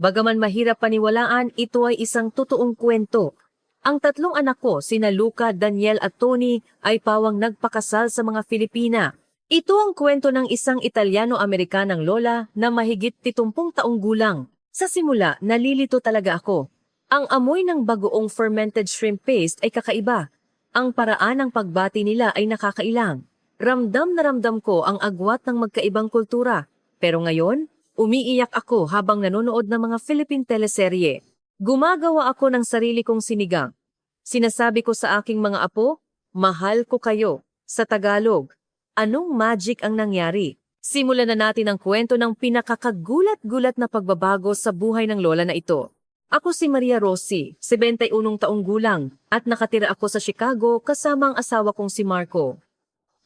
Bagaman mahirap paniwalaan, ito ay isang totoong kwento. Ang tatlong anak ko, sina Luca, Daniel at Tony, ay pawang nagpakasal sa mga Filipina. Ito ang kwento ng isang Italiano-Amerikanang lola na mahigit 70 taong gulang. Sa simula, nalilito talaga ako. Ang amoy ng bagoong fermented shrimp paste ay kakaiba. Ang paraan ng pagbati nila ay nakakailang. Ramdam na ramdam ko ang agwat ng magkaibang kultura. Pero ngayon, umiiyak ako habang nanonood ng mga Philippine teleserye. Gumagawa ako ng sarili kong sinigang. Sinasabi ko sa aking mga apo, mahal ko kayo. Sa Tagalog, anong magic ang nangyari? Simulan na natin ang kwento ng pinakakagulat-gulat na pagbabago sa buhay ng lola na ito. Ako si Maria Rossi, 71 taong gulang, at nakatira ako sa Chicago kasama ang asawa kong si Marco.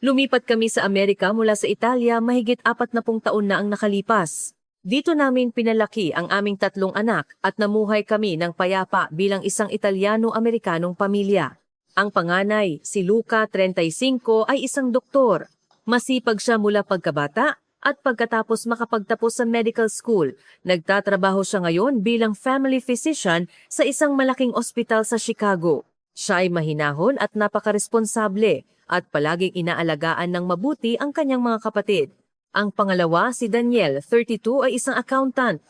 Lumipat kami sa Amerika mula sa Italia mahigit 40 taon na ang nakalipas. Dito namin pinalaki ang aming tatlong anak at namuhay kami ng payapa bilang isang Italiano-Amerikanong pamilya. Ang panganay, si Luca, 35, ay isang doktor. Masipag siya mula pagkabata at pagkatapos makapagtapos sa medical school, nagtatrabaho siya ngayon bilang family physician sa isang malaking ospital sa Chicago. Siya ay mahinahon at napakaresponsable at palaging inaalagaan ng mabuti ang kanyang mga kapatid. Ang pangalawa, si Daniel, 32, ay isang accountant.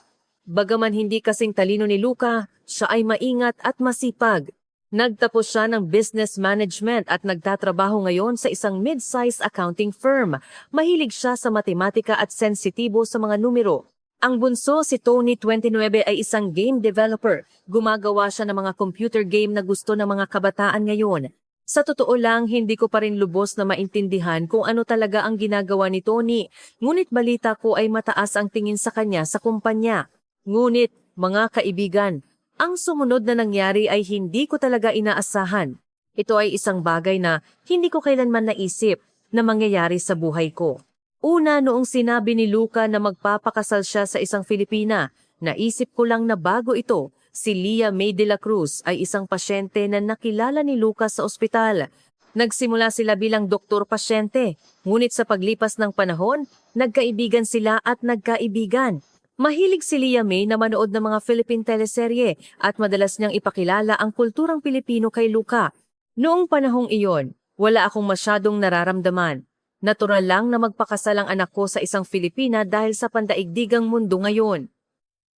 Bagaman hindi kasing talino ni Luca, siya ay maingat at masipag. Nagtapos siya ng business management at nagtatrabaho ngayon sa isang mid-size accounting firm. Mahilig siya sa matematika at sensitibo sa mga numero. Ang bunso, si Tony, 29, ay isang game developer. Gumagawa siya ng mga computer game na gusto ng mga kabataan ngayon. Sa totoo lang, hindi ko pa rin lubos na maintindihan kung ano talaga ang ginagawa ni Tony. Ngunit balita ko ay mataas ang tingin sa kanya sa kumpanya. Ngunit, mga kaibigan, ang sumunod na nangyari ay hindi ko talaga inaasahan. Ito ay isang bagay na hindi ko kailanman naisip na mangyayari sa buhay ko. Una, noong sinabi ni Luca na magpapakasal siya sa isang Filipina, naisip ko lang na bago ito, si Leah May de la Cruz ay isang pasyente na nakilala ni Luca sa ospital. Nagsimula sila bilang doktor-pasyente, ngunit sa paglipas ng panahon, nagkaibigan sila at nagkaibigan. Mahilig si Leah May na manood ng mga Philippine teleserye at madalas niyang ipakilala ang kulturang Pilipino kay Luca. Noong panahong iyon, wala akong masyadong nararamdaman. Natural lang na magpakasal ang anak ko sa isang Filipina dahil sa pandaigdigang mundo ngayon.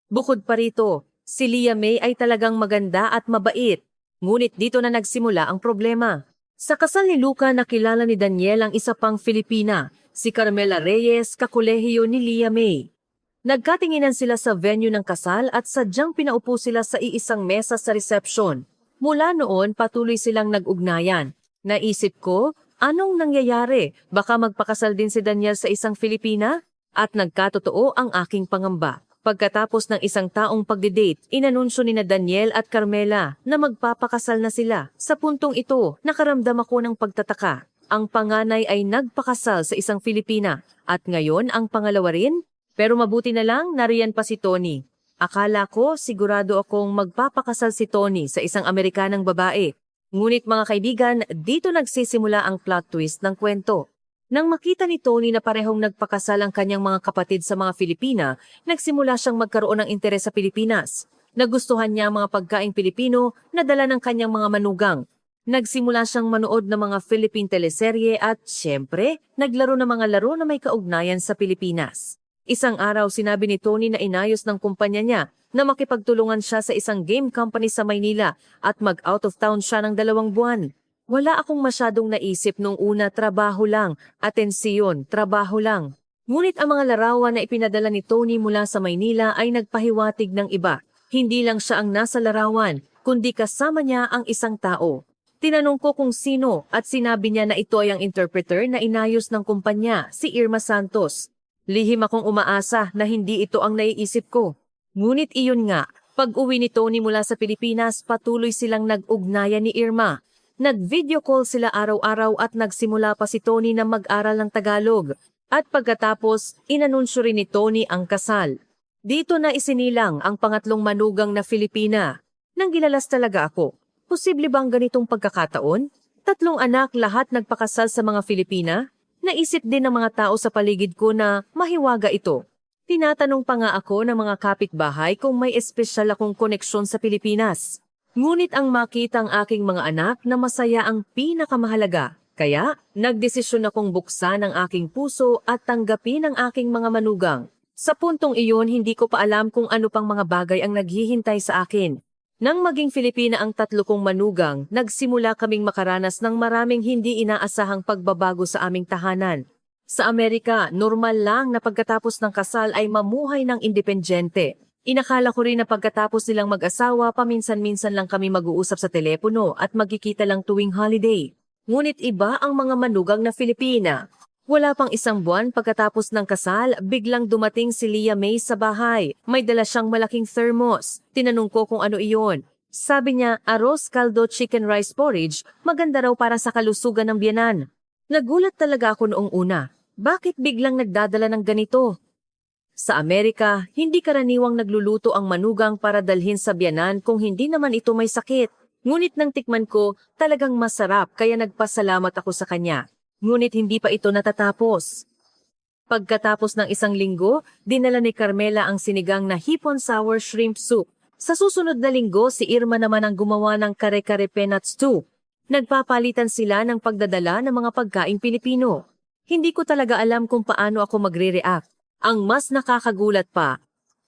Bukod pa rito, si Leah May ay talagang maganda at mabait. Ngunit dito na nagsimula ang problema. Sa kasal ni Luca, nakilala ni Daniel ang isa pang Filipina, si Carmela Reyes, kakolehiyo ni Leah May. Nagkatinginan sila sa venue ng kasal at sadyang pinaupo sila sa iisang mesa sa reception. Mula noon, patuloy silang nag-ugnayan. Naisip ko, anong nangyayari? Baka magpakasal din si Daniel sa isang Filipina? At nagkatotoo ang aking pangamba. Pagkatapos ng isang taong pagdidate, inanunsyo ni na Daniel at Carmela na magpapakasal na sila. Sa puntong ito, nakaramdam ako ng pagtataka. Ang panganay ay nagpakasal sa isang Filipina at ngayon ang pangalawa rin? Pero mabuti na lang, nariyan pa si Tony. Akala ko, sigurado akong magpapakasal si Tony sa isang Amerikanang babae. Ngunit mga kaibigan, dito nagsisimula ang plot twist ng kwento. Nang makita ni Tony na parehong nagpakasal ang kanyang mga kapatid sa mga Filipina, nagsimula siyang magkaroon ng interes sa Pilipinas. Nagustuhan niya ang mga pagkaing Pilipino na dala ng kanyang mga manugang. Nagsimula siyang manood ng mga Philippine teleserye at, siyempre, naglaro ng mga laro na may kaugnayan sa Pilipinas. Isang araw sinabi ni Tony na inayos ng kumpanya niya na makipagtulungan siya sa isang game company sa Maynila at mag-out of town siya ng 2 buwan. Wala akong masyadong naisip nung una, trabaho lang, atensiyon, trabaho lang. Ngunit ang mga larawan na ipinadala ni Tony mula sa Maynila ay nagpahiwatig ng iba. Hindi lang siya ang nasa larawan, kundi kasama niya ang isang tao. Tinanong ko kung sino at sinabi niya na ito ay ang interpreter na inayos ng kumpanya, si Irma Santos. Lihim akong umaasa na hindi ito ang naiisip ko. Ngunit iyon nga, pag-uwi ni Tony mula sa Pilipinas, patuloy silang nag-ugnayan ni Irma. Nag-video call sila araw-araw at nagsimula pa si Tony na mag-aral ng Tagalog. At pagkatapos, inanunsyo rin ni Tony ang kasal. Dito na isinilang ang pangatlong manugang na Filipina. Nang gilalas talaga ako, posible bang ganitong pagkakataon? 3 anak lahat nagpakasal sa mga Filipina? Naisip din ng mga tao sa paligid ko na mahiwaga ito. Tinatanong pa nga ako ng mga kapitbahay kung may espesyal akong koneksyon sa Pilipinas. Ngunit ang makita ang aking mga anak na masaya ang pinakamahalaga. Kaya, nagdesisyon akong buksan ang aking puso at tanggapin ang aking mga manugang. Sa puntong iyon, hindi ko pa alam kung ano pang mga bagay ang naghihintay sa akin. Nang maging Filipina ang tatlo kong manugang, nagsimula kaming makaranas ng maraming hindi inaasahang pagbabago sa aming tahanan. Sa Amerika, normal lang na pagkatapos ng kasal ay mamuhay ng independyente. Inakala ko rin na pagkatapos nilang mag-asawa, paminsan-minsan lang kami mag-uusap sa telepono at magkikita lang tuwing holiday. Ngunit iba ang mga manugang na Filipina. Wala pang isang buwan pagkatapos ng kasal, biglang dumating si Leah May sa bahay. May dala siyang malaking thermos. Tinanong ko kung ano iyon. Sabi niya, arroz, caldo, chicken rice porridge, maganda raw para sa kalusugan ng biyenan. Nagulat talaga ako noong una. Bakit biglang nagdadala ng ganito? Sa Amerika, hindi karaniwang nagluluto ang manugang para dalhin sa biyanan kung hindi naman ito may sakit. Ngunit nang tikman ko, talagang masarap kaya nagpasalamat ako sa kanya. Ngunit hindi pa ito natatapos. Pagkatapos ng isang linggo, dinala ni Carmela ang sinigang na hipon sour shrimp soup. Sa susunod na linggo, si Irma naman ang gumawa ng kare-kare peanut stew. Nagpapalitan sila ng pagdadala ng mga pagkaing Pilipino. Hindi ko talaga alam kung paano ako magre-react. Ang mas nakakagulat pa,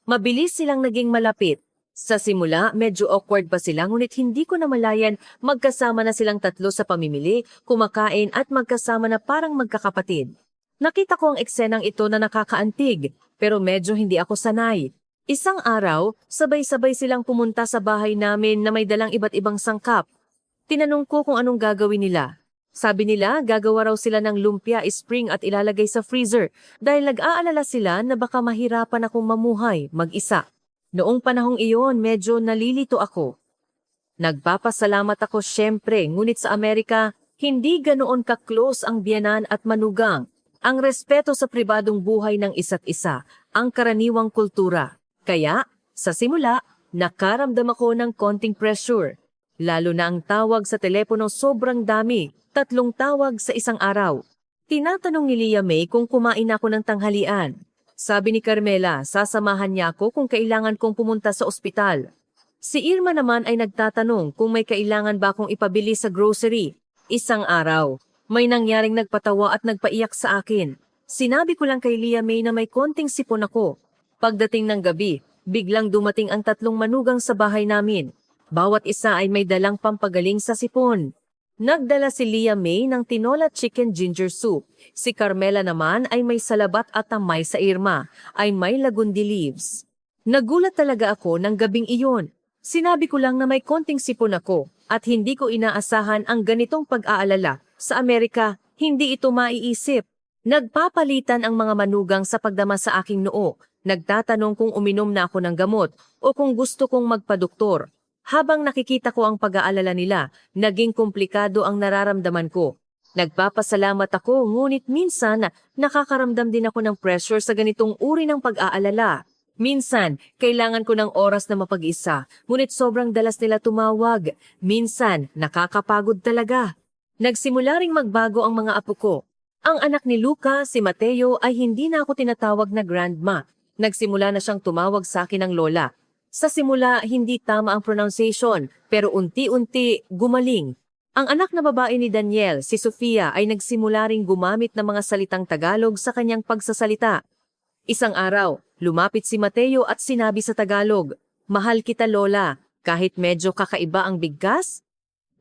mabilis silang naging malapit. Sa simula, medyo awkward pa sila ngunit hindi ko namalayan magkasama na silang tatlo sa pamimili, kumakain at magkasama na parang magkakapatid. Nakita ko ang eksenang ito na nakakaantig, pero medyo hindi ako sanay. Isang araw, sabay-sabay silang pumunta sa bahay namin na may dalang iba't ibang sangkap. Tinanong ko kung anong gagawin nila. Sabi nila, gagawa raw sila ng lumpia spring at ilalagay sa freezer dahil nag-aalala sila na baka mahirapan akong mamuhay mag-isa. Noong panahong iyon, medyo nalilito ako. Nagpapasalamat ako syempre, ngunit sa Amerika, hindi ganoon ka-close ang biyenan at manugang. Ang respeto sa pribadong buhay ng isa't isa, ang karaniwang kultura. Kaya, sa simula, nakaramdam ako ng konting pressure. Lalo na ang tawag sa telepono sobrang dami. 3 tawag sa isang araw. Tinatanong ni Leah May kung kumain ako ng tanghalian. Sabi ni Carmela, sasamahan niya ako kung kailangan kong pumunta sa ospital. Si Irma naman ay nagtatanong kung may kailangan ba akong ipabili sa grocery. Isang araw, may nangyaring nagpatawa at nagpaiyak sa akin. Sinabi ko lang kay Leah May na may konting sipon ako. Pagdating ng gabi, biglang dumating ang 3 manugang sa bahay namin. Bawat isa ay may dalang pampagaling sa sipon. Nagdala si Leah May ng tinola chicken ginger soup. Si Carmela naman ay may salabat at tamay sa Irma, ay may lagundi leaves. Nagulat talaga ako ng gabing iyon. Sinabi ko lang na may konting sipon ako at hindi ko inaasahan ang ganitong pag-aalala. Sa Amerika, hindi ito maiisip. Nagpapalitan ang mga manugang sa pagdama sa aking noo. Nagtatanong kung uminom na ako ng gamot o kung gusto kong magpadoktor. Habang nakikita ko ang pag-aalala nila, naging komplikado ang nararamdaman ko. Nagpapasalamat ako ngunit minsan nakakaramdam din ako ng pressure sa ganitong uri ng pag-aalala. Minsan, kailangan ko ng oras na mapag-isa, ngunit sobrang dalas nila tumawag. Minsan, nakakapagod talaga. Nagsimula ring magbago ang mga apo ko. Ang anak ni Luca, si Mateo, ay hindi na ako tinatawag na grandma. Nagsimula na siyang tumawag sa akin ng lola. Sa simula, hindi tama ang pronunciation, pero unti-unti gumaling. Ang anak na babae ni Daniel, si Sofia, ay nagsimula ring gumamit ng mga salitang Tagalog sa kanyang pagsasalita. Isang araw, lumapit si Mateo at sinabi sa Tagalog, "Mahal kita, Lola, kahit medyo kakaiba ang bigkas?"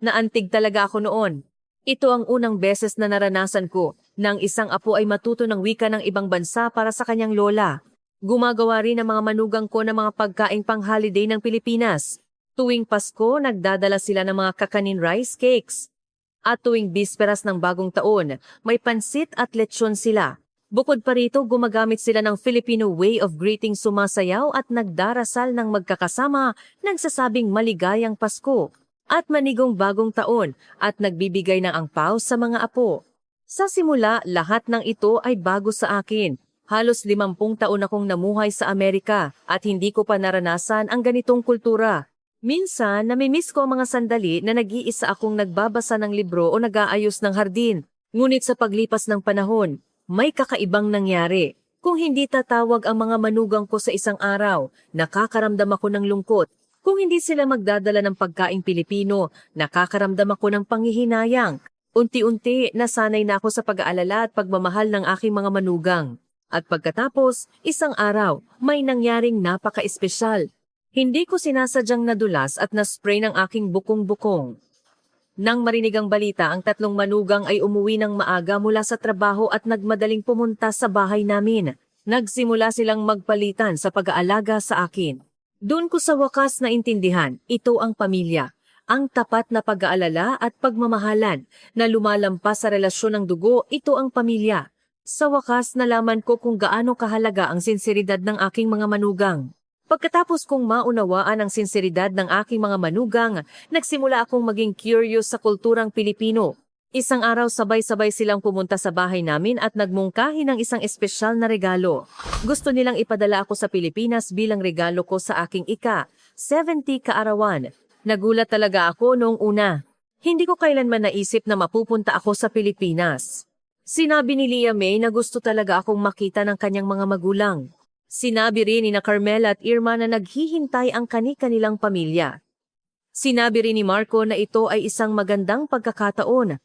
Naantig talaga ako noon. Ito ang unang beses na naranasan ko nang isang apo ay matuto ng wika ng ibang bansa para sa kanyang lola. Gumagawa rin ang mga manugang ko ng mga pagkaing pang-holiday ng Pilipinas. Tuwing Pasko, nagdadala sila ng mga kakanin rice cakes. At tuwing bisperas ng bagong taon, may pansit at lechon sila. Bukod pa rito, gumagamit sila ng Filipino way of greeting, sumasayaw at nagdarasal ng magkakasama, nagsasabing maligayang Pasko at manigong bagong taon at nagbibigay ng angpaw sa mga apo. Sa simula, lahat ng ito ay bago sa akin. Halos 50 taon akong namuhay sa Amerika at hindi ko pa naranasan ang ganitong kultura. Minsan, namimiss ko ang mga sandali na nag-iisa akong nagbabasa ng libro o nag-aayos ng hardin. Ngunit sa paglipas ng panahon, may kakaibang nangyari. Kung hindi tatawag ang mga manugang ko sa isang araw, nakakaramdam ako ng lungkot. Kung hindi sila magdadala ng pagkaing Pilipino, nakakaramdam ako ng panghihinayang. Unti-unti, nasanay na ako sa pag-aalala at pagmamahal ng aking mga manugang. At pagkatapos, isang araw, may nangyaring napaka-espesyal. Hindi ko sinasadyang nadulas at naspray ng aking bukong-bukong. Nang marinig ang balita, ang tatlong manugang ay umuwi ng maaga mula sa trabaho at nagmadaling pumunta sa bahay namin. Nagsimula silang magpalitan sa pag-aalaga sa akin. Doon ko sa wakas naintindihan, ito ang pamilya. Ang tapat na pag-aalala at pagmamahalan na lumalampas sa relasyon ng dugo, ito ang pamilya. Sa wakas nalaman ko kung gaano kahalaga ang sinseridad ng aking mga manugang. Pagkatapos kong maunawaan ang sinseridad ng aking mga manugang, nagsimula akong maging curious sa kulturang Pilipino. Isang araw sabay-sabay silang pumunta sa bahay namin at nagmungkahi ng isang espesyal na regalo. Gusto nilang ipadala ako sa Pilipinas bilang regalo ko sa aking 70 kaarawan. Nagulat talaga ako noong una. Hindi ko kailanman naisip na mapupunta ako sa Pilipinas. Sinabi ni Lia May na gusto talaga akong makita ng kanyang mga magulang. Sinabi rin ni Carmela at Irma na naghihintay ang kani-kanilang pamilya. Sinabi rin ni Marco na ito ay isang magandang pagkakataon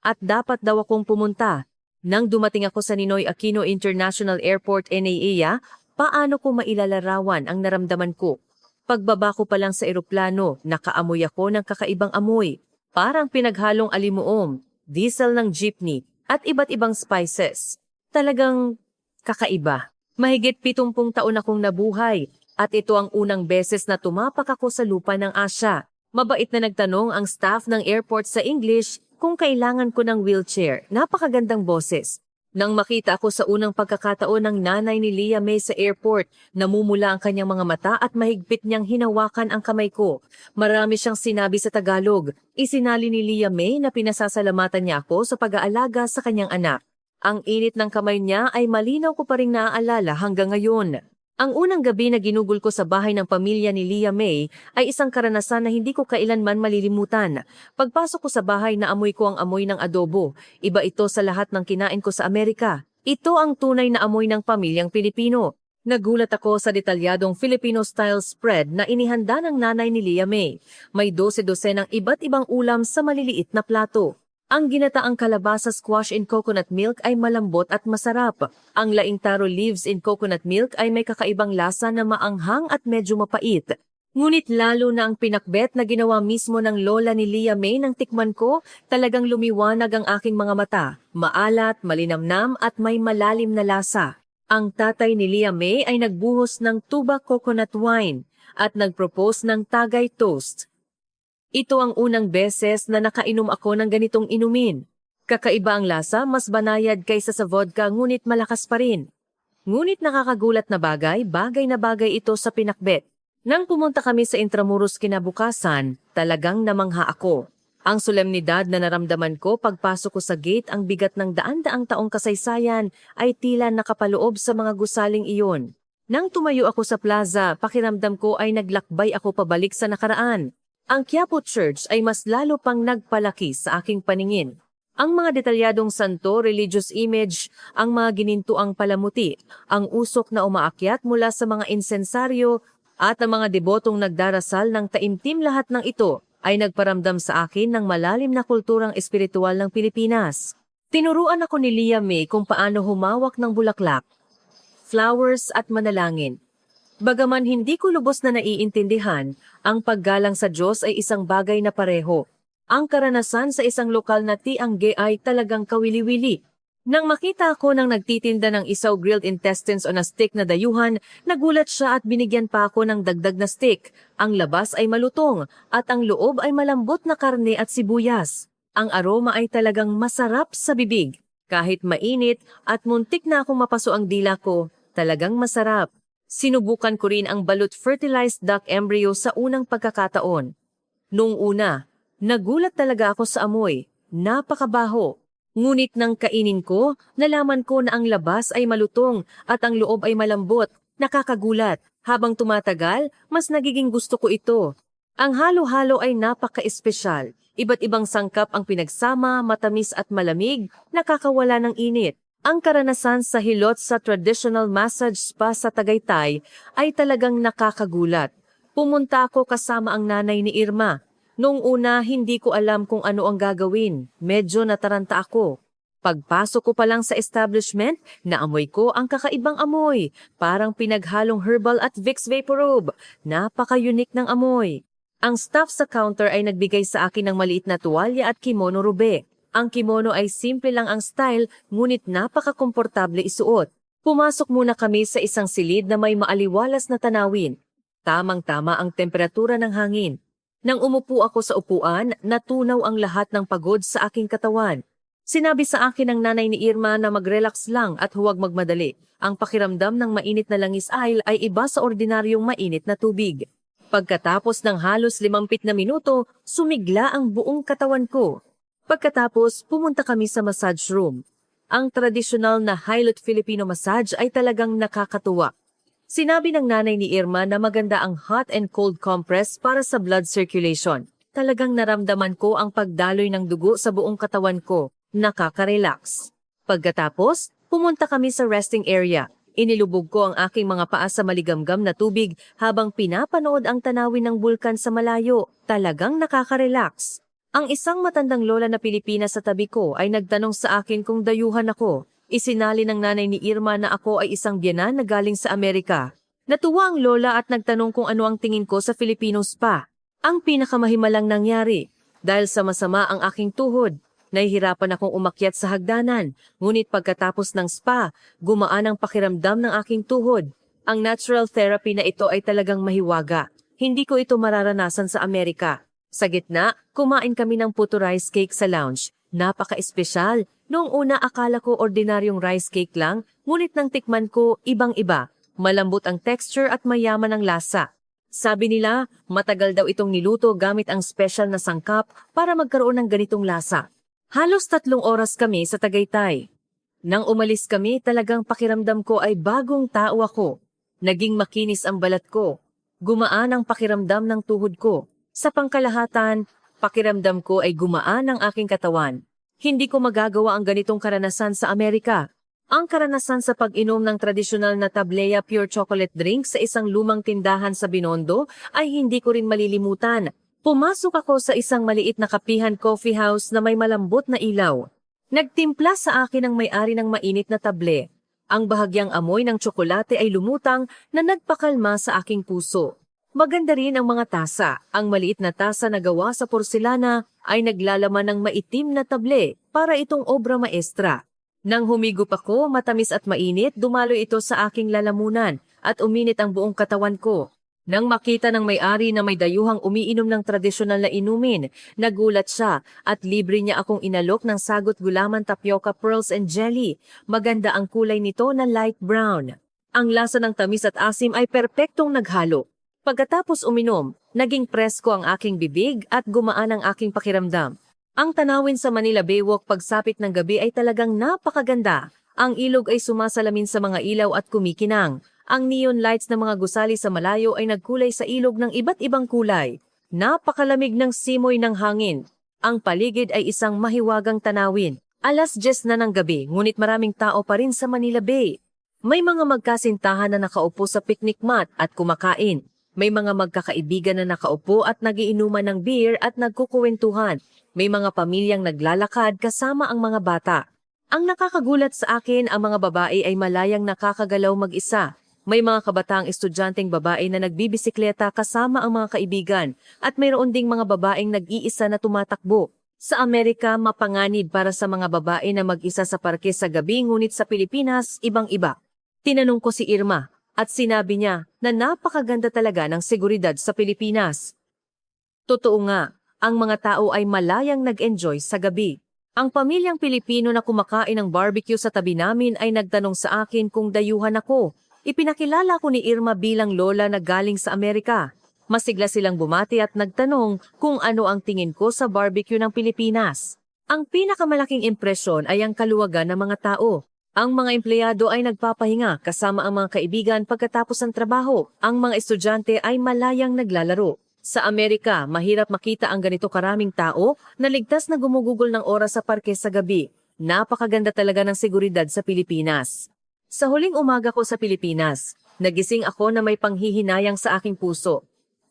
at dapat daw akong pumunta. Nang dumating ako sa Ninoy Aquino International Airport, NAIA, paano ko mailalarawan ang naramdaman ko? Pagbaba ko pa lang sa eroplano, nakaamoy ako ng kakaibang amoy. Parang pinaghalong alimuom, diesel ng jeepney at iba't ibang spices. Talagang kakaiba. Mahigit 70 taon akong nabuhay at ito ang unang beses na tumapak ako sa lupa ng Asya. Mabait na nagtanong ang staff ng airport sa English kung kailangan ko ng wheelchair. Napakagandang boses. Nang makita ako sa unang pagkakataon ng nanay ni Lia May sa airport, namumula ang kanyang mga mata at mahigpit niyang hinawakan ang kamay ko. Marami siyang sinabi sa Tagalog. Isinali ni Lia May na pinasasalamatan niya ako sa pag-aalaga sa kanyang anak. Ang init ng kamay niya ay malinaw ko pa rin naaalala hanggang ngayon. Ang unang gabi na ginugol ko sa bahay ng pamilya ni Lia May ay isang karanasan na hindi ko kailanman malilimutan. Pagpasok ko sa bahay, naamoy ko ang amoy ng adobo. Iba ito sa lahat ng kinain ko sa Amerika. Ito ang tunay na amoy ng pamilyang Pilipino. Nagulat ako sa detalyadong Filipino-style spread na inihanda ng nanay ni Lia May. May 12 ng iba't ibang ulam sa maliliit na plato. Ang ginataang kalabasa squash in coconut milk ay malambot at masarap. Ang laing taro leaves in coconut milk ay may kakaibang lasa na maanghang at medyo mapait. Ngunit lalo na ang pinakbet na ginawa mismo ng lola ni Lia May nang tikman ko, talagang lumiwanag ang aking mga mata. Maalat, malinamnam at may malalim na lasa. Ang tatay ni Lia May ay nagbuhos ng tuba coconut wine at nagpropose ng tagay toast. Ito ang unang beses na nakainom ako ng ganitong inumin. Kakaiba ang lasa, mas banayad kaysa sa vodka ngunit malakas pa rin. Ngunit nakakagulat na bagay na bagay ito sa pinakbet. Nang pumunta kami sa Intramuros kinabukasan, talagang namangha ako. Ang solemnidad na naramdaman ko pagpasok ko sa gate, ang bigat ng daan-daang taong kasaysayan ay tila nakapaloob sa mga gusaling iyon. Nang tumayo ako sa plaza, pakiramdam ko ay naglakbay ako pabalik sa nakaraan. Ang Quiapo Church ay mas lalo pang nagpalaki sa aking paningin. Ang mga detalyadong santo, religious image, ang mga ginintuang palamuti, ang usok na umaakyat mula sa mga insensaryo at ang mga debotong nagdarasal ng taimtim, lahat ng ito ay nagparamdam sa akin ng malalim na kulturang espiritual ng Pilipinas. Tinuruan ako ni Lia May kung paano humawak ng bulaklak, flowers at manalangin. Bagaman hindi ko lubos na naiintindihan, ang paggalang sa Diyos ay isang bagay na pareho. Ang karanasan sa isang lokal na tiangge ay talagang kawili-wili. Nang makita ako ng nagtitinda ng isaw grilled intestines on a stick na dayuhan, nagulat siya at binigyan pa ako ng dagdag na stick. Ang labas ay malutong at ang loob ay malambot na karne at sibuyas. Ang aroma ay talagang masarap sa bibig. Kahit mainit at muntik na akong mapaso ang dila ko, talagang masarap. Sinubukan ko rin ang balut fertilized duck embryo sa unang pagkakataon. Noong una, nagulat talaga ako sa amoy. Napakabaho. Ngunit nang kainin ko, nalaman ko na ang labas ay malutong at ang loob ay malambot. Nakakagulat. Habang tumatagal, mas nagiging gusto ko ito. Ang halo-halo ay napaka-espesyal. Iba't ibang sangkap ang pinagsama, matamis at malamig, nakakawala ng init. Ang karanasan sa hilot sa traditional massage spa sa Tagaytay ay talagang nakakagulat. Pumunta ako kasama ang nanay ni Irma. Noong una, hindi ko alam kung ano ang gagawin. Medyo nataranta ako. Pagpasok ko pa lang sa establishment, naamoy ko ang kakaibang amoy. Parang pinaghalong herbal at Vicks Vaporub. Napaka-unique ng amoy. Ang staff sa counter ay nagbigay sa akin ng maliit na tuwalya at kimono rube. Ang kimono ay simple lang ang style, ngunit napaka-komportable isuot. Pumasok muna kami sa isang silid na may maaliwalas na tanawin. Tamang-tama ang temperatura ng hangin. Nang umupo ako sa upuan, natunaw ang lahat ng pagod sa aking katawan. Sinabi sa akin ng nanay ni Irma na mag-relax lang at huwag magmadali. Ang pakiramdam ng mainit na langis ay iba sa ordinaryong mainit na tubig. Pagkatapos ng halos 50 na minuto, sumigla ang buong katawan ko. Pagkatapos, pumunta kami sa massage room. Ang tradisyonal na Hilot Filipino massage ay talagang nakakatuwa. Sinabi ng nanay ni Irma na maganda ang hot and cold compress para sa blood circulation. Talagang naramdaman ko ang pagdaloy ng dugo sa buong katawan ko. Nakaka-relax. Pagkatapos, pumunta kami sa resting area. Inilubog ko ang aking mga paa sa maligamgam na tubig habang pinapanood ang tanawin ng bulkan sa malayo. Talagang nakaka-relax. Ang isang matandang lola na Pilipina sa tabi ko ay nagtanong sa akin kung dayuhan ako. Isinali ng nanay ni Irma na ako ay isang biyenan na galing sa Amerika. Natuwa ang lola at nagtanong kung ano ang tingin ko sa Filipino spa. Ang pinakamahimalang nangyari, dahil sa masama ang aking tuhod. Nahihirapan akong umakyat sa hagdanan, ngunit pagkatapos ng spa, gumaan ang pakiramdam ng aking tuhod. Ang natural therapy na ito ay talagang mahiwaga. Hindi ko ito mararanasan sa Amerika. Sa gitna, kumain kami ng puto rice cake sa lounge. Napaka-espesyal. Noong una akala ko ordinaryong rice cake lang, ngunit nang tikman ko, ibang-iba. Malambot ang texture at mayaman ang lasa. Sabi nila, matagal daw itong niluto gamit ang special na sangkap para magkaroon ng ganitong lasa. Halos 3 oras kami sa Tagaytay. Nang umalis kami, talagang pakiramdam ko ay bagong tao ako. Naging makinis ang balat ko. Gumaan ang pakiramdam ng tuhod ko. Sa pangkalahatan, pakiramdam ko ay gumaan ang aking katawan. Hindi ko magagawa ang ganitong karanasan sa Amerika. Ang karanasan sa pag-inom ng tradisyonal na Tablea Pure Chocolate Drink sa isang lumang tindahan sa Binondo ay hindi ko rin malilimutan. Pumasok ako sa isang maliit na kapihan coffee house na may malambot na ilaw. Nagtimpla sa akin ang may-ari ng mainit na table. Ang bahagyang amoy ng tsokolate ay lumutang na nagpakalma sa aking puso. Maganda rin ang mga tasa. Ang maliit na tasa na gawa sa porselana ay naglalaman ng maitim na table para itong obra maestra. Nang humigop ako, matamis at mainit, dumalo ito sa aking lalamunan at uminit ang buong katawan ko. Nang makita ng may-ari na may dayuhang umiinom ng tradisyonal na inumin, nagulat siya at libre niya akong inalok ng sagot gulaman tapioca pearls and jelly. Maganda ang kulay nito na light brown. Ang lasa ng tamis at asim ay perpektong naghalo. Pagkatapos uminom, naging presko ang aking bibig at gumaan ang aking pakiramdam. Ang tanawin sa Manila Baywalk pagsapit ng gabi ay talagang napakaganda. Ang ilog ay sumasalamin sa mga ilaw at kumikinang. Ang neon lights ng mga gusali sa malayo ay nagkulay sa ilog ng iba't ibang kulay. Napakalamig ng simoy ng hangin. Ang paligid ay isang mahiwagang tanawin. 10:00 na ng gabi, ngunit maraming tao pa rin sa Manila Bay. May mga magkasintahan na nakaupo sa picnic mat at kumakain. May mga magkakaibigan na nakaupo at nagiinuman ng beer at nagkukuwentuhan. May mga pamilyang naglalakad kasama ang mga bata. Ang nakakagulat sa akin, ang mga babae ay malayang nakakagalaw mag-isa. May mga kabataang estudyanteng babae na nagbibisikleta kasama ang mga kaibigan at mayroon ding mga babaeng nag-iisa na tumatakbo. Sa Amerika, mapanganib para sa mga babae na mag-isa sa parke sa gabi, ngunit sa Pilipinas, ibang-iba. Tinanong ko si Irma. At sinabi niya na napakaganda talaga ng seguridad sa Pilipinas. Totoo nga, ang mga tao ay malayang nag-enjoy sa gabi. Ang pamilyang Pilipino na kumakain ng barbecue sa tabi namin ay nagtanong sa akin kung dayuhan ako. Ipinakilala ko ni Irma bilang lola na galing sa Amerika. Masigla silang bumati at nagtanong kung ano ang tingin ko sa barbecue ng Pilipinas. Ang pinakamalaking impresyon ay ang kaluwagan ng mga tao. Ang mga empleyado ay nagpapahinga kasama ang mga kaibigan pagkatapos ng trabaho. Ang mga estudyante ay malayang naglalaro. Sa Amerika, mahirap makita ang ganito karaming tao na ligtas na gumugugol ng oras sa parke sa gabi. Napakaganda talaga ng seguridad sa Pilipinas. Sa huling umaga ko sa Pilipinas, nagising ako na may panghihinayang sa aking puso.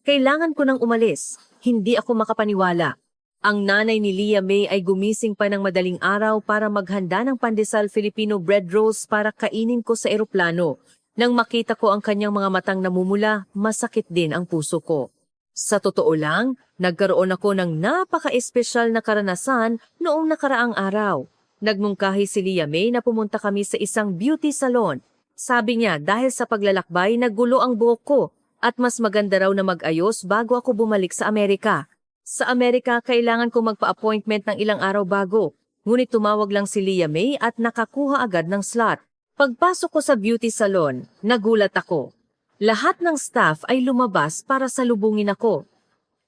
Kailangan ko nang umalis. Hindi ako makapaniwala. Ang nanay ni Leah May ay gumising pa ng madaling araw para maghanda ng pandesal Filipino bread rolls para kainin ko sa eroplano. Nang makita ko ang kanyang mga matang namumula, masakit din ang puso ko. Sa totoo lang, nagkaroon ako ng napaka-espesyal na karanasan noong nakaraang araw. Nagmungkahi si Leah May na pumunta kami sa isang beauty salon. Sabi niya dahil sa paglalakbay naggulo ang buhok ko at mas maganda raw na mag-ayos bago ako bumalik sa Amerika. Sa Amerika, kailangan ko magpa-appointment ng ilang araw bago. Ngunit tumawag lang si Leah May at nakakuha agad ng slot. Pagpasok ko sa beauty salon, nagulat ako. Lahat ng staff ay lumabas para salubungin ako.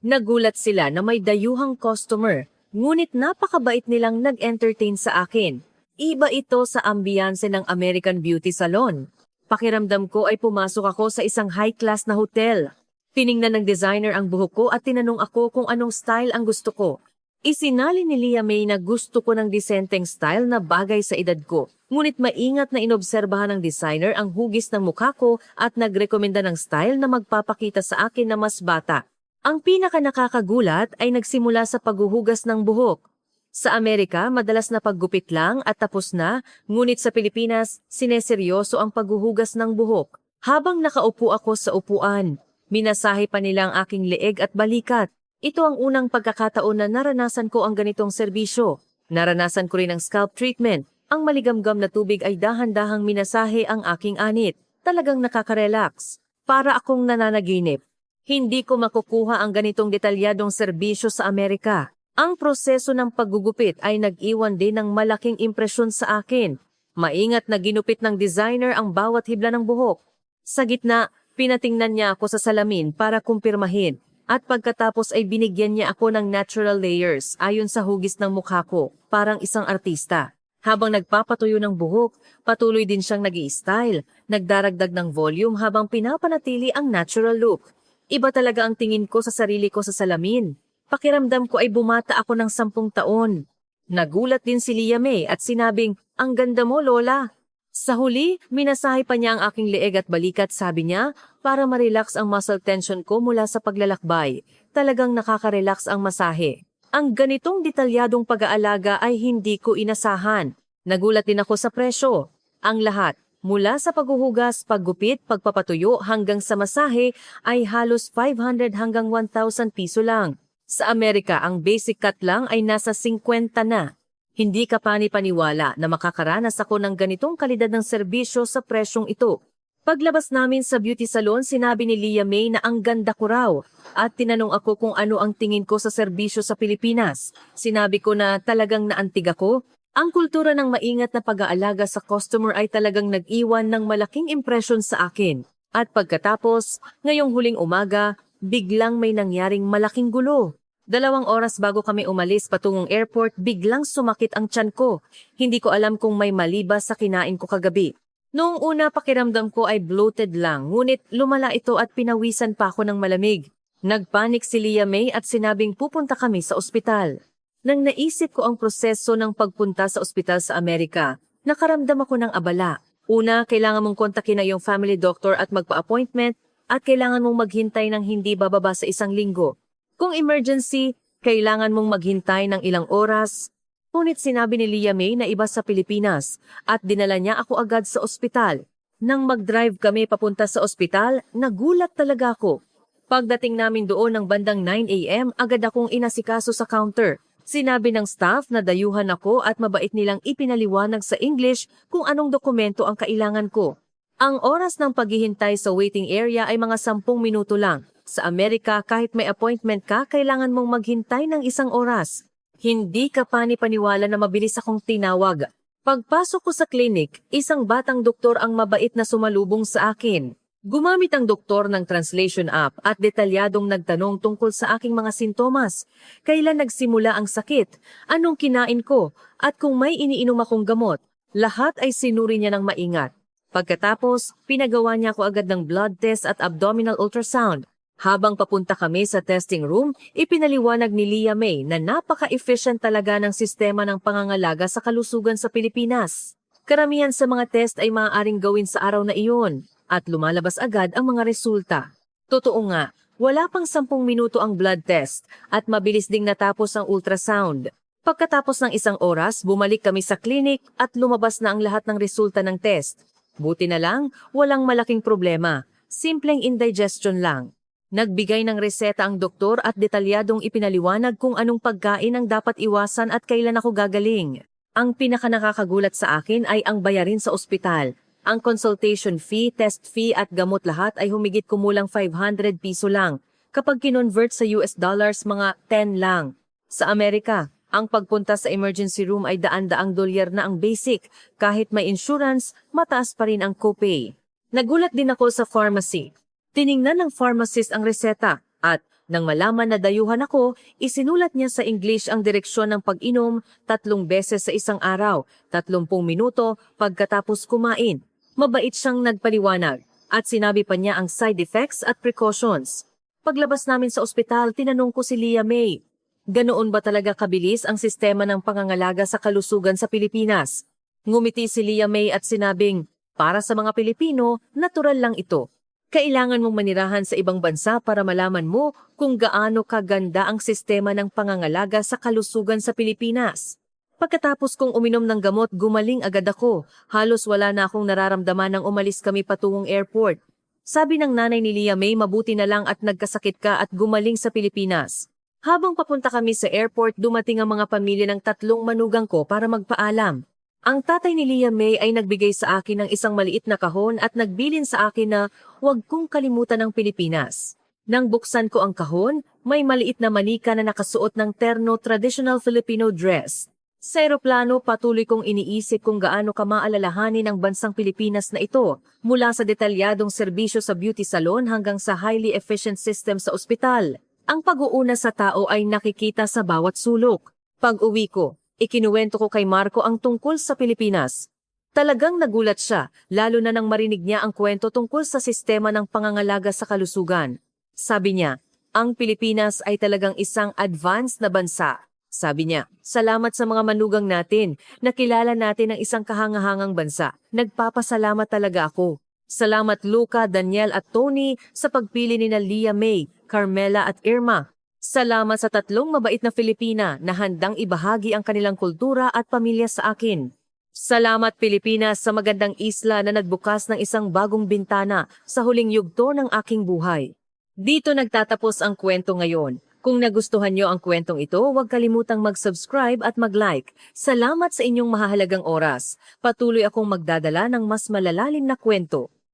Nagulat sila na may dayuhang customer. Ngunit napakabait nilang nag-entertain sa akin. Iba ito sa ambiyanse ng American Beauty Salon. Pakiramdam ko ay pumasok ako sa isang high-class na hotel. Tiningnan ng designer ang buhok ko at tinanong ako kung anong style ang gusto ko. Isinali ni Leah May na gusto ko ng disenteng style na bagay sa edad ko. Ngunit maingat na inobserbahan ng designer ang hugis ng mukha ko at nagrekomenda ng style na magpapakita sa akin na mas bata. Ang pinaka-nakakagulat ay nagsimula sa paghuhugas ng buhok. Sa Amerika, madalas na paggupit lang at tapos na, ngunit sa Pilipinas, sineseryoso ang paghuhugas ng buhok. Habang nakaupo ako sa upuan, minasahe pa nila ang aking leeg at balikat. Ito ang unang pagkakataon na naranasan ko ang ganitong serbisyo. Naranasan ko rin ang scalp treatment. Ang maligamgam na tubig ay dahan-dahang minasahe ang aking anit. Talagang nakaka-relax. Para akong nananaginip. Hindi ko makukuha ang ganitong detalyadong serbisyo sa Amerika. Ang proseso ng paggugupit ay nag-iwan din ng malaking impresyon sa akin. Maingat na ginupit ng designer ang bawat hibla ng buhok. Sa gitna, pinatingnan niya ako sa salamin para kumpirmahin. At pagkatapos ay binigyan niya ako ng natural layers ayon sa hugis ng mukha ko, parang isang artista. Habang nagpapatuyo ng buhok, patuloy din siyang nag-i-style, nagdaragdag ng volume habang pinapanatili ang natural look. Iba talaga ang tingin ko sa sarili ko sa salamin. Pakiramdam ko ay bumata ako ng 10 taon. Nagulat din si Leah May at sinabing, "Ang ganda mo, Lola." Sa huli, minasahe pa niya ang aking leeg at balikat, sabi niya, para ma-relax ang muscle tension ko mula sa paglalakbay. Talagang nakaka-relax ang masahe. Ang ganitong detalyadong pag-aalaga ay hindi ko inasahan. Nagulat din ako sa presyo. Ang lahat, mula sa paghuhugas, paggupit, pagpapatuyo hanggang sa masahe ay halos 500 hanggang 1,000 piso lang. Sa Amerika, ang basic cut lang ay nasa 50 na. Hindi ka pani-paniwala na makakaranas ako ng ganitong kalidad ng serbisyo sa presyong ito. Paglabas namin sa beauty salon, sinabi ni Leah May na ang ganda ko raw at tinanong ako kung ano ang tingin ko sa serbisyo sa Pilipinas. Sinabi ko na talagang naantig ako. Ang kultura ng maingat na pag-aalaga sa customer ay talagang nag-iwan ng malaking impresyon sa akin. At pagkatapos, ngayong huling umaga, biglang may nangyaring malaking gulo. 2 oras bago kami umalis patungong airport, biglang sumakit ang tiyan ko. Hindi ko alam kung may mali ba sa kinain ko kagabi. Noong una pakiramdam ko ay bloated lang, ngunit lumala ito at pinawisan pa ako ng malamig. Nagpanik si Leah May at sinabing pupunta kami sa ospital. Nang naisip ko ang proseso ng pagpunta sa ospital sa Amerika, nakaramdam ako ng abala. Una, kailangan mong kontakin na yung family doctor at magpa-appointment at kailangan mong maghintay ng hindi bababa sa 1 linggo. Kung emergency, kailangan mong maghintay ng ilang oras. Ngunit sinabi ni Leah May na iba sa Pilipinas at dinala niya ako agad sa ospital. Nang mag-drive kami papunta sa ospital, nagulat talaga ako. Pagdating namin doon ng bandang 9 a.m., agad akong inasikaso sa counter. Sinabi ng staff na dayuhan ako at mabait nilang ipinaliwanag sa English kung anong dokumento ang kailangan ko. Ang oras ng paghihintay sa waiting area ay mga 10 minuto lang. Sa Amerika, kahit may appointment ka, kailangan mong maghintay ng 1 oras. Hindi ka pani-paniwala na mabilis akong tinawag. Pagpasok ko sa clinic, isang batang doktor ang mabait na sumalubong sa akin. Gumamit ang doktor ng translation app at detalyadong nagtanong tungkol sa aking mga sintomas. Kailan nagsimula ang sakit, anong kinain ko, at kung may iniinom akong gamot. Lahat ay sinuri niya ng maingat. Pagkatapos, pinagawa niya ako agad ng blood test at abdominal ultrasound. Habang papunta kami sa testing room, ipinaliwanag ni Lia May na napaka-efficient talaga ng sistema ng pangangalaga sa kalusugan sa Pilipinas. Karamihan sa mga test ay maaaring gawin sa araw na iyon at lumalabas agad ang mga resulta. Totoo nga, wala pang 10 minuto ang blood test at mabilis ding natapos ang ultrasound. Pagkatapos ng 1 oras, bumalik kami sa clinic at lumabas na ang lahat ng resulta ng test. Buti na lang, walang malaking problema. Simpleng indigestion lang. Nagbigay ng reseta ang doktor at detalyadong ipinaliwanag kung anong pagkain ang dapat iwasan at kailan ako gagaling. Ang pinakanakakagulat sa akin ay ang bayarin sa ospital. Ang consultation fee, test fee at gamot lahat ay humigit kumulang 500 piso lang. Kapag kinonvert sa US dollars, mga 10 lang. Sa Amerika, ang pagpunta sa emergency room ay daan-daang dolyar na ang basic. Kahit may insurance, mataas pa rin ang copay. Nagulat din ako sa pharmacy. Tiningnan ng pharmacist ang reseta at nang malaman na dayuhan ako, isinulat niya sa English ang direksyon ng pag-inom 3 beses sa isang araw, 30 minuto pagkatapos kumain. Mabait siyang nagpaliwanag at sinabi pa niya ang side effects at precautions. Paglabas namin sa ospital, tinanong ko si Lia May, ganoon ba talaga kabilis ang sistema ng pangangalaga sa kalusugan sa Pilipinas? Ngumiti si Lia May at sinabing, para sa mga Pilipino, natural lang ito. Kailangan mong manirahan sa ibang bansa para malaman mo kung gaano kaganda ang sistema ng pangangalaga sa kalusugan sa Pilipinas. Pagkatapos kong uminom ng gamot, gumaling agad ako. Halos wala na akong nararamdaman nang umalis kami patungong airport. Sabi ng nanay ni Lia May, mabuti na lang at nagkasakit ka at gumaling sa Pilipinas. Habang papunta kami sa airport, dumating ang mga pamilya ng 3 manugang ko para magpaalam. Ang tatay ni Lia May ay nagbigay sa akin ng isang maliit na kahon at nagbilin sa akin na huwag kong kalimutan ang Pilipinas. Nang buksan ko ang kahon, may maliit na manika na nakasuot ng terno traditional Filipino dress. Sa eroplano, patuloy kong iniisip kung gaano ka maalalahanin ang bansang Pilipinas na ito, mula sa detalyadong serbisyo sa beauty salon hanggang sa highly efficient system sa ospital. Ang pag-uuna sa tao ay nakikita sa bawat sulok. Pag-uwi ko, ikinuwento ko kay Marco ang tungkol sa Pilipinas. Talagang nagulat siya, lalo na nang marinig niya ang kwento tungkol sa sistema ng pangangalaga sa kalusugan. Sabi niya, ang Pilipinas ay talagang isang advanced na bansa. Sabi niya, salamat sa mga manugang natin, nakilala natin ang isang kahangahangang bansa. Nagpapasalamat talaga ako. Salamat Luca, Daniel at Tony sa pagpili ni Lia May, Carmela at Irma. Salamat sa 3 mabait na Filipina na handang ibahagi ang kanilang kultura at pamilya sa akin. Salamat Pilipinas sa magandang isla na nagbukas ng isang bagong bintana sa huling yugto ng aking buhay. Dito nagtatapos ang kwento ngayon. Kung nagustuhan niyo ang kwentong ito, huwag kalimutang mag-subscribe at mag-like. Salamat sa inyong mahahalagang oras. Patuloy akong magdadala ng mas malalalim na kwento.